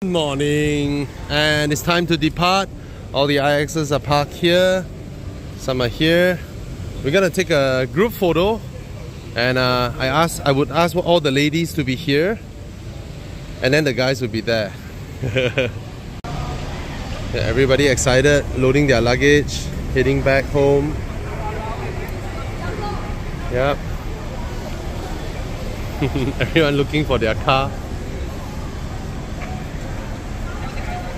Good morning, and it's time to depart. All the IXs are parked here, some are here. We're gonna take a group photo, and I would ask all the ladies to be here, and then the guys will be there. Yeah, everybody excited, loading their luggage, heading back home. Yep. Everyone looking for their car.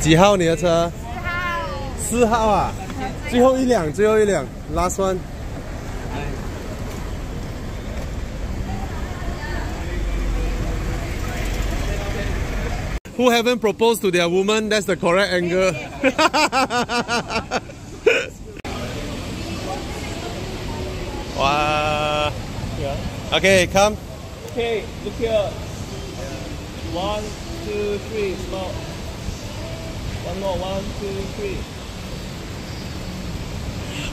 几号你的车？4号啊，最后一辆，last one。Who haven't proposed to their woman? That's the correct angle. Wow. Yeah. Okay, come. Okay, look here. 1, 2, 3, small. One more, 1, 2, 3.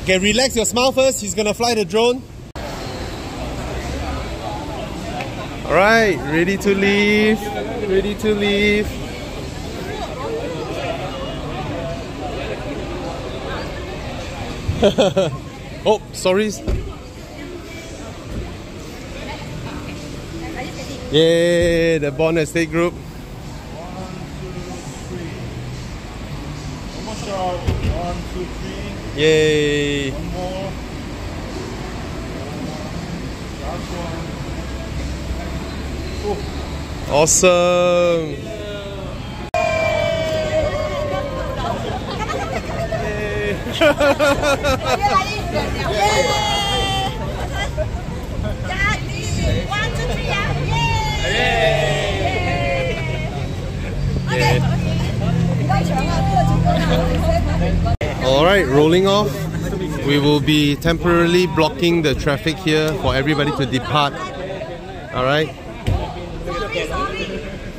Okay, relax your smile first. He's gonna fly the drone. Alright, ready to leave. Ready to leave. Oh, sorry. Yay, the Bond Estate Group. 1, 2, 3. One more shot. 1, 2, 3. Yay. One more. Last one. Oh. Awesome. Alright, rolling off. We will be temporarily blocking the traffic here for everybody to depart. Alright.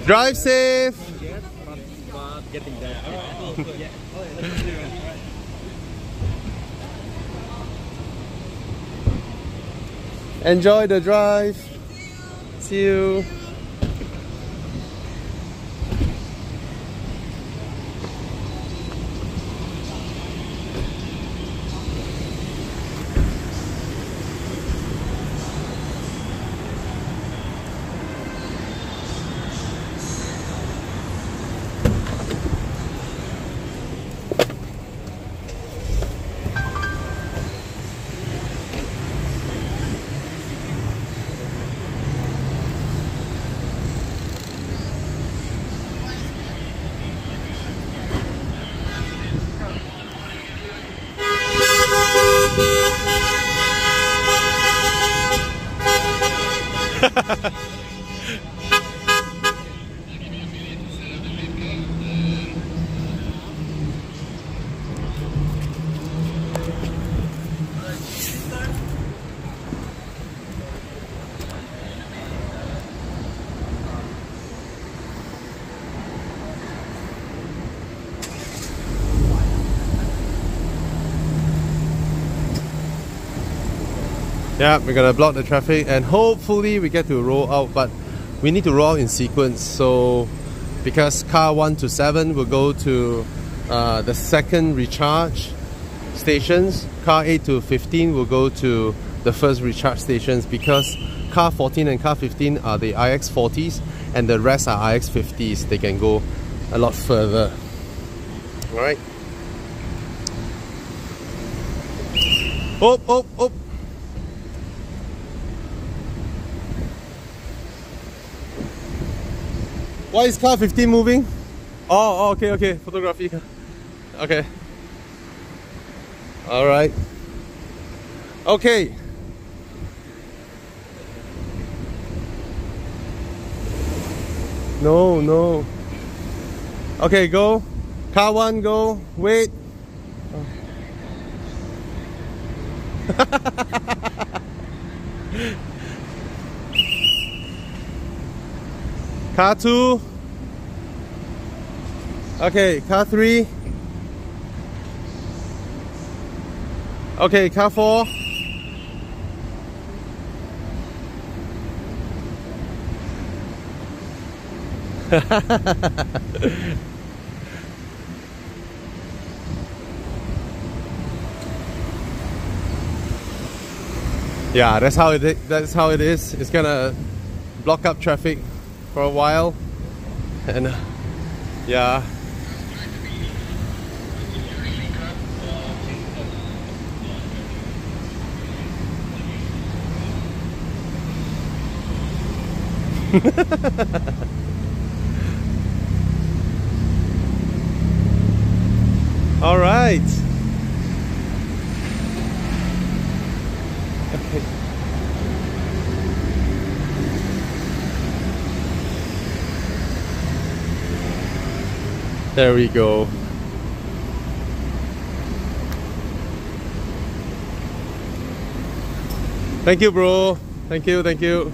Drive safe! Enjoy the drive. See you. Yeah, we're gonna block the traffic and hopefully we get to roll out, but we need to roll out in sequence. So because car 1 to 7 will go to the second recharge stations, car 8 to 15 will go to the first recharge stations, because car 14 and car 15 are the IX40s and the rest are IX50s. They can go a lot further. Alright. Oh. Why is car 15 moving? Oh, okay. Photography. Okay. Alright. Okay. No. Okay, go. Car 1, go. Wait. Car 2. Okay, car 3. Okay, car 4. Yeah, that's how it is. It's gonna block up traffic for a while, and yeah. All right. Okay. There we go. Thank you, bro. Thank you, thank you.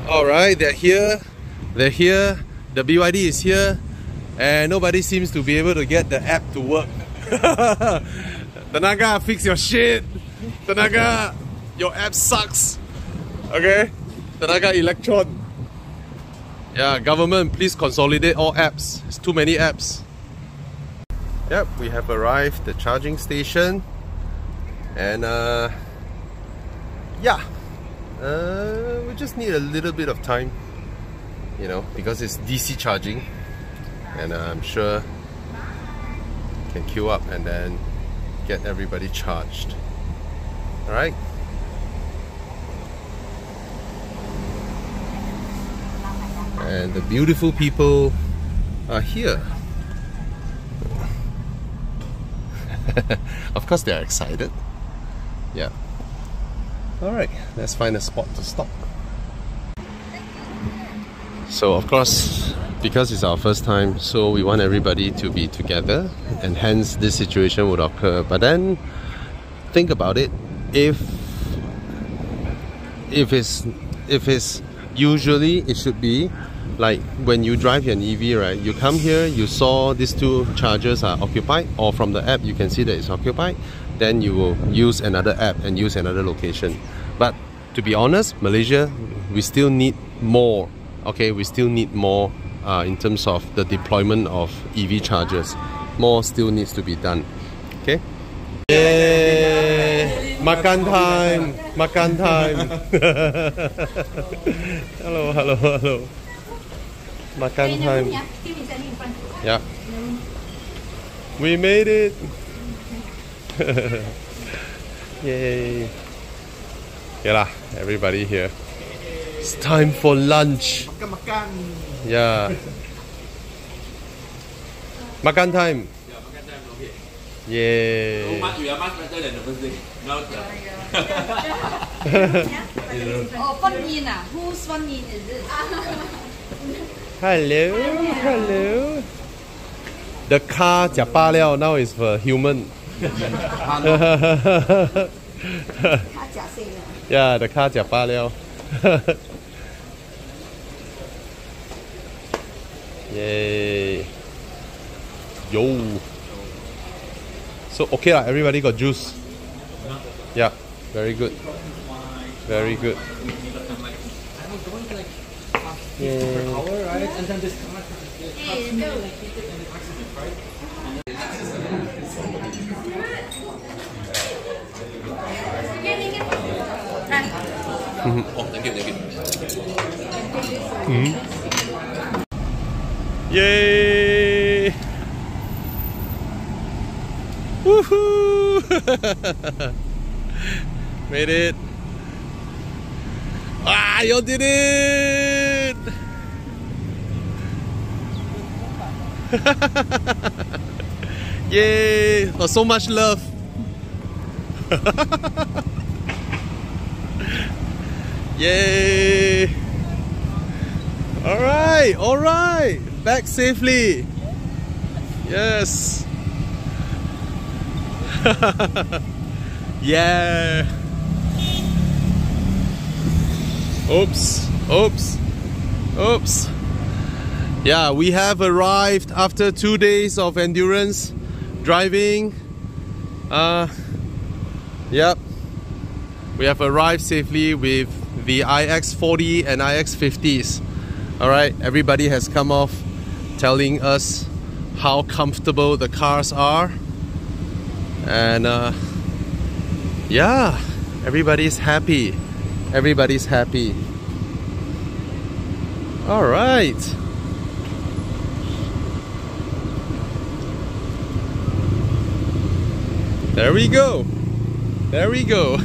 Alright, they're here, the BYD is here, and nobody seems to be able to get the app to work. Tenaga, fix your shit! Tenaga, your app sucks! Okay? Tenaga Electron. Yeah, government, please consolidate all apps. It's too many apps. Yep, we have arrived at the charging station, and yeah. We just need a little bit of time, you know, because it's DC charging, and I'm sure can queue up and then get everybody charged. Alright? And the beautiful people are here. Of course they are excited. Yeah. Alright, let's find a spot to stop. So of course, because it's our first time, so we want everybody to be together, and hence this situation would occur. But then, think about it, if it's usually, it should be like when you drive an EV, right? You come here, you saw these two chargers are occupied, or from the app you can see that it's occupied, then you will use another app and use another location. But to be honest, Malaysia, we still need more. Okay, we still need more in terms of the deployment of EV chargers. More still needs to be done. Okay? Yay! Makan time! Makan time! Hello, hello, hello. Makan time. Yeah. We made it! Yay! Yeah, everybody here. It's time for lunch. Makan. Yeah. Makan time. Yeah, makan time, okay. Yay. We are much better than the first day. Now, Oh, Fan Yin ah? Whose Fan Yin is this? Hello, hello. The car 假巴料 now is for human. 他假性啊。 Yeah, the car 假巴料. Yay. Yo. So okay lah, everybody got juice. Yeah, very good. Very good. oh, thank you, thank you. Yay! Woohoo! Made it! Ah, you did it! Yay! Oh, so much love! Yay! Alright, alright! Back safely! Yes! Yeah! Oops! Oops! Oops! Yeah, we have arrived after 2 days of endurance driving. Yep. We have arrived safely with the iX40 and iX50s. Alright, everybody has come off telling us how comfortable the cars are. And yeah, everybody's happy. Everybody's happy. Alright. There we go. There we go.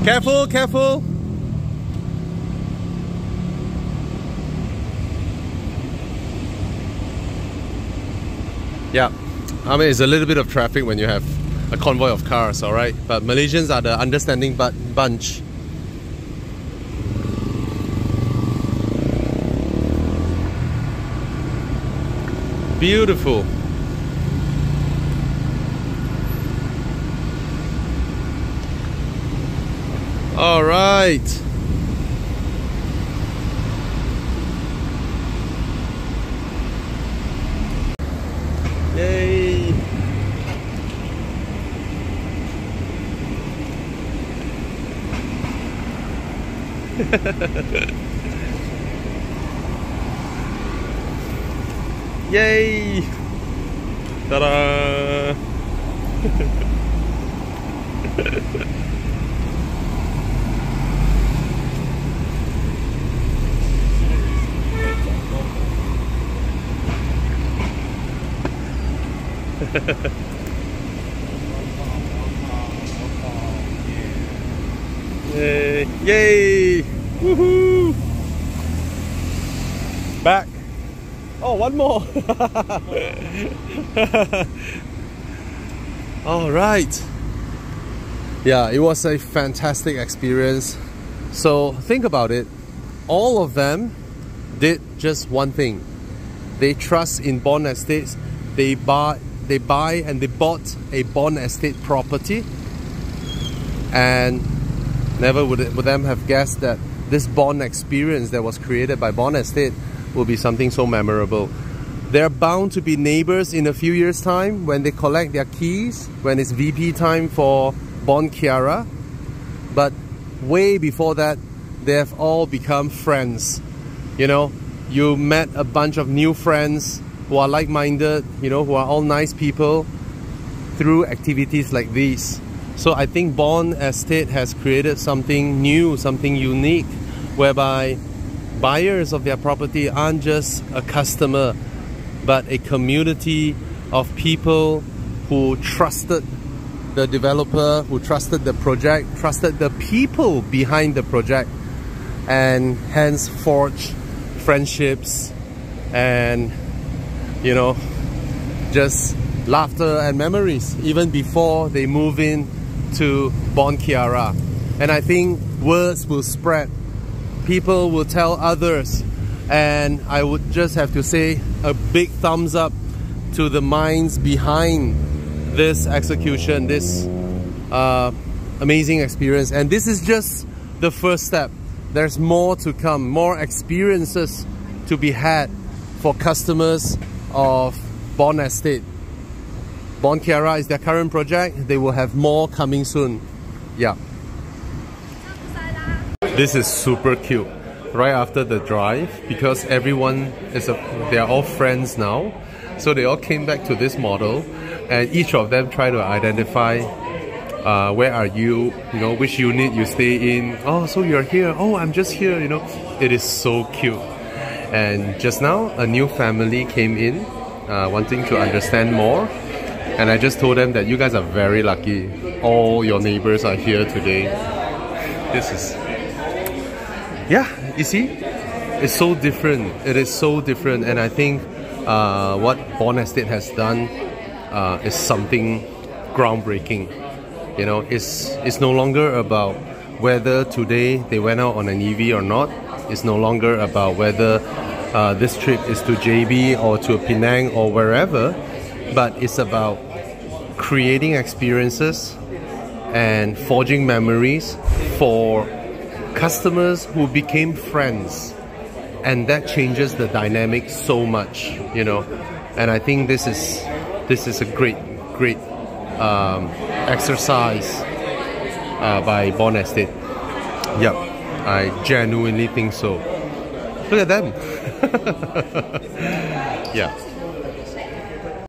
Careful, careful. Yeah, I mean, it's a little bit of traffic when you have a convoy of cars, alright? But Malaysians are the understanding bunch. Beautiful. All right. Yay. Yay. Ta-da. Yay! Yay! Woohoo! Back. Oh, one more. All right. Yeah, it was a fantastic experience. So think about it. All of them did just one thing. They trust in Bond Estates. They buy and they bought a Bond Estate property, and never would them have guessed that this Bond experience that was created by Bond Estate will be something so memorable. They're bound to be neighbors in a few years' time when they collect their keys, when it's VP time for Bond Kiara. But way before that, they have all become friends. You know, you met a bunch of new friends who are like-minded, you know, who are all nice people through activities like these. So I think Bond Estate has created something new, something unique, whereby buyers of their property aren't just a customer, but a community of people who trusted the developer, who trusted the project, trusted the people behind the project, and hence forged friendships and, you know, just laughter and memories even before they move in to Bon Kiara. And I think words will spread, people will tell others, and I would just have to say a big thumbs up to the minds behind this execution, this amazing experience. And this is just the first step. There's more to come, more experiences to be had for customers of Bon Estate. Bon Kiara is their current project. They will have more coming soon. Yeah. This is super cute. Right after the drive, because everyone is they are all friends now, so they all came back to this model, and each of them try to identify where are you, you know, which unit you stay in. Oh, so you're here. Oh, I'm just here, you know. It is so cute. And just now, a new family came in, wanting to understand more. And I just told them that you guys are very lucky. All your neighbors are here today. This is... yeah, you see? It's so different. It is so different. And I think what Bon Estate has done is something groundbreaking. You know, it's no longer about whether today they went out on an EV or not. It's no longer about whether this trip is to JB or to Penang or wherever, but it's about creating experiences and forging memories for customers who became friends, and that changes the dynamic so much, you know. And I think this is a great exercise by Bon Estate. Yep, I genuinely think so. Look at them. Yeah.